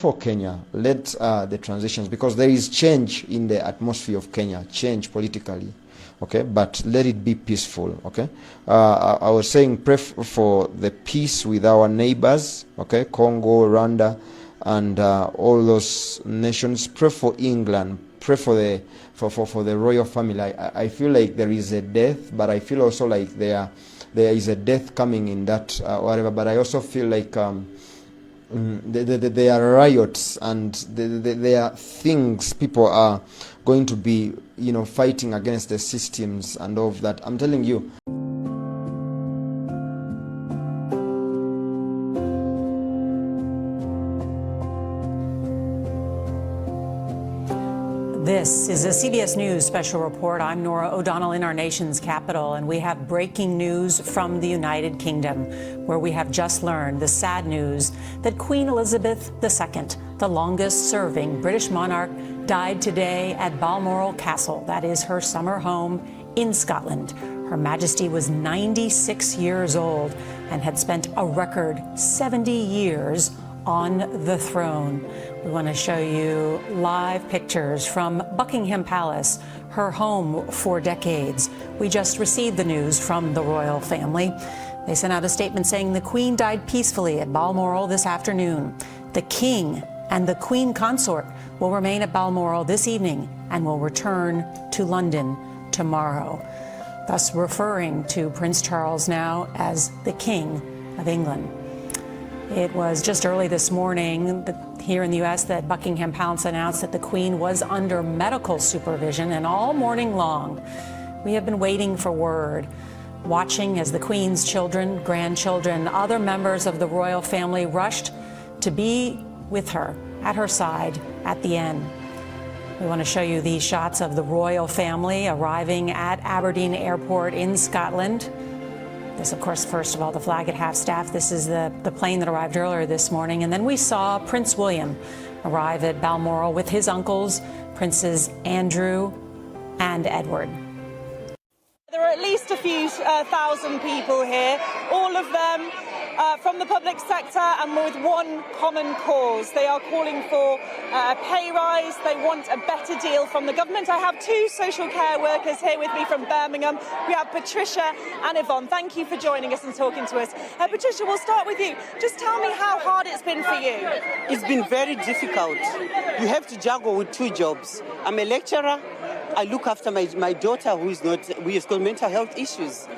For Kenya, let the transitions, because there is change in the atmosphere of Kenya, change politically, okay, but let it be peaceful, okay. I was saying pray for the peace with our neighbors, okay, Congo, Rwanda, and all those nations. Pray for England, pray for the royal family. I feel like there is a death, but I feel also like there is a death coming in that whatever, but I also feel like there are riots, and there are things people are going to be, fighting against the systems and all of that. I'm telling you. This is a CBS News special report. I'm Nora O'Donnell in our nation's capital, and we have breaking news from the United Kingdom, where we have just learned the sad news that Queen Elizabeth II, the longest-serving British monarch, died today at Balmoral Castle. That is her summer home in Scotland. Her Majesty was 96 years old and had spent a record 70 years on the throne. We want to show you live pictures from Buckingham Palace, her home for decades. We just received the news from the royal family. They sent out a statement saying the Queen died peacefully at Balmoral this afternoon. The King and the Queen Consort will remain at Balmoral this evening and will return to London tomorrow, thus referring to Prince Charles now as the King of England. It was just early this morning here in the U.S. that Buckingham Palace announced that the Queen was under medical supervision, and all morning long we have been waiting for word, watching as the Queen's children, grandchildren, other members of the royal family rushed to be with her, at her side at the end. We want to show you these shots of the royal family arriving at Aberdeen Airport in Scotland. This, of course, first of all, the flag at half-staff. This is the plane that arrived earlier this morning. And then we saw Prince William arrive at Balmoral with his uncles, Princes Andrew and Edward. There are at least a few thousand people here, all of them from the public sector and with one common cause. They are calling for a pay rise. They want a better deal from the government. I have two social care workers here with me from Birmingham. We have Patricia and Yvonne. Thank you for joining us and talking to us. Patricia, we'll start with you. Just tell me how hard it's been for you. It's been very difficult. You have to juggle with two jobs. I'm a lecturer. I look after my daughter who has got mental health issues.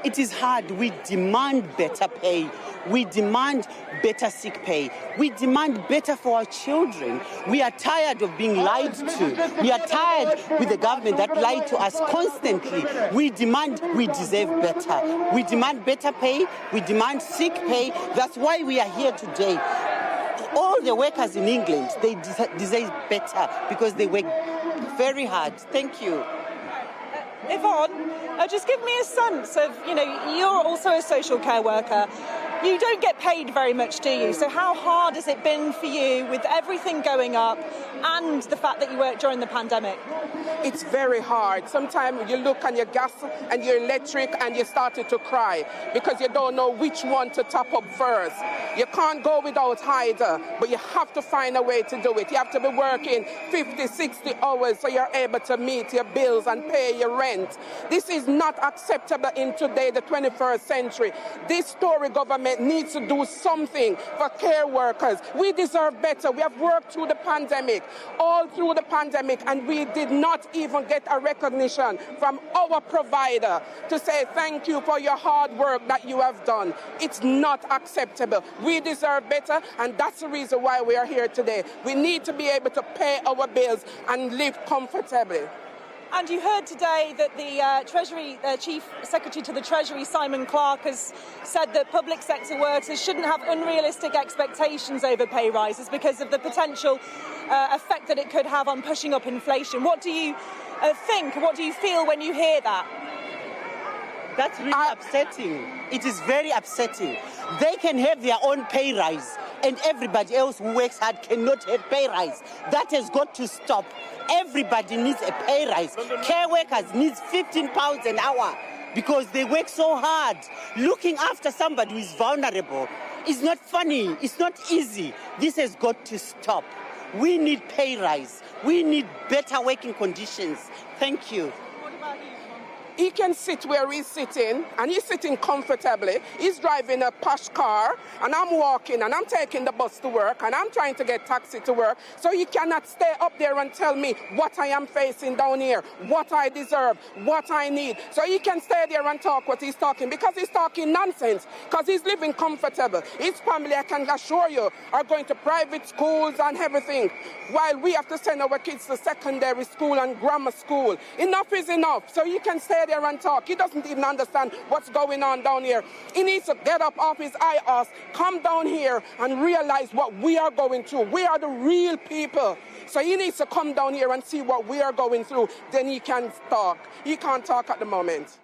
It is hard. We demand better pay. We demand better sick pay. We demand better for our children. We are tired of being lied to. We are tired with the government that lied to us constantly. We deserve better. We demand better pay. We demand sick pay. That's why we are here today. All the workers in England, they deserve better because they work very hard. Thank you. Yvonne, just give me a sense of, you're also a social care worker. You don't get paid very much, do you? So how hard has it been for you with everything going up and the fact that you worked during the pandemic? It's very hard. Sometimes you look on your gas and your electric and you started to cry because you don't know which one to top up first. You can't go without either, but you have to find a way to do it. You have to be working 50, 60 hours so you're able to meet your bills and pay your rent. This is not acceptable in today, the 21st century. This Tory government needs to do something for care workers. We deserve better. We have worked through the pandemic, all through the pandemic, and we did not even get a recognition from our provider to say thank you for your hard work that you have done. It's not acceptable. We deserve better, and that's the reason why we are here today. We need to be able to pay our bills and live comfortably. And you heard today that the Treasury Chief Secretary to the Treasury, Simon Clarke, has said that public sector workers shouldn't have unrealistic expectations over pay rises because of the potential effect that it could have on pushing up inflation. What do you think? What do you feel when you hear that? That's really upsetting. It is very upsetting. They can have their own pay rise, and everybody else who works hard cannot have pay rise. That has got to stop. Everybody needs a pay rise. Care workers need £15 an hour because they work so hard. Looking after somebody who is vulnerable It's not funny. It's not easy. This has got to stop. We need pay rise. We need better working conditions. Thank you. He can sit where he's sitting, and he's sitting comfortably. He's driving a posh car, and I'm walking, and I'm taking the bus to work, and I'm trying to get taxi to work. So he cannot stay up there and tell me what I am facing down here, what I deserve, what I need. So he can stay there and talk what he's talking, because he's talking nonsense, because he's living comfortable. His family, I can assure you, are going to private schools and everything, while we have to send our kids to secondary school and grammar school. Enough is enough. So he can stay there and talk. He doesn't even understand what's going on down here. He needs to get up off his high horse, come down here and realize what we are going through. We are the real people. So he needs to come down here and see what we are going through. Then he can talk. He can't talk at the moment.